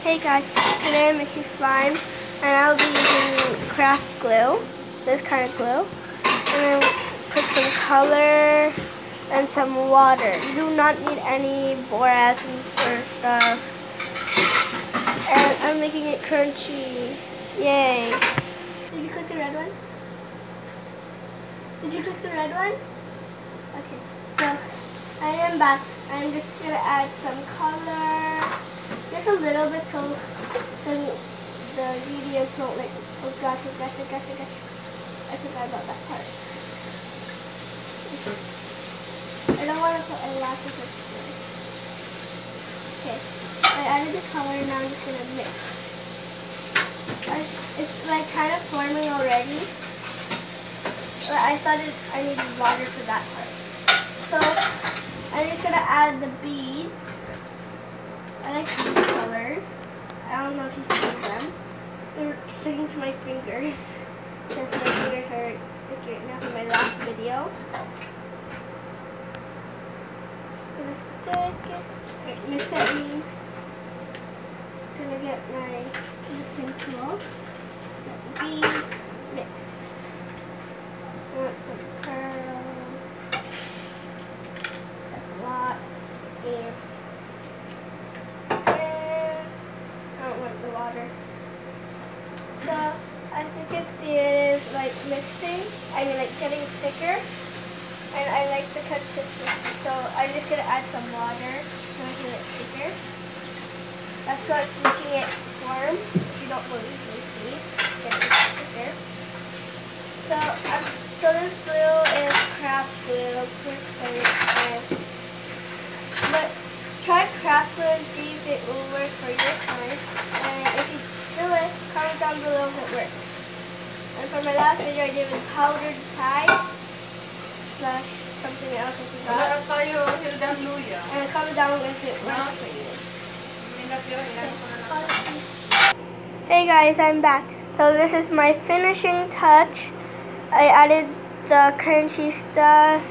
Hey guys, today I'm making slime and I'll be using craft glue, this kind of glue, and then put some color and some water. You do not need any borax or stuff. And I'm making it crunchy. Yay. Did you click the red one? Did you click the red one? Okay, so I am back. I'm just going to add some color. Just a little bit so the ingredients won't like, oh gosh. I forgot about that part. I don't want to put a lot of this. Okay, I added the color, now I'm just going to mix. It's like kind of forming already, but I thought I needed water for that part. So I'm just going to add the beads. I like these colors. I don't know if you see them. They're sticking to my fingers because my fingers are sticky right now from my last video. I'm gonna stick it. Wait, mix it in. Just gonna get my mixing tool. Get the beads. Mix. I want some pearl. That's a lot. And so I think it is like mixing, like getting thicker, and I like the consistency. So I'm just gonna add some water to make it thicker. That's what's making it form. If you don't believe me, see, getting thicker. So this glue is craft glue. But try craft glue and see if it will work for your time. And if you do it, comment down below if it works. And for my last video, I did with powdered Thai slash something else I forgot. And comment down if it works for you. Hey guys, I'm back. So this is my finishing touch. I added the crunchy stuff.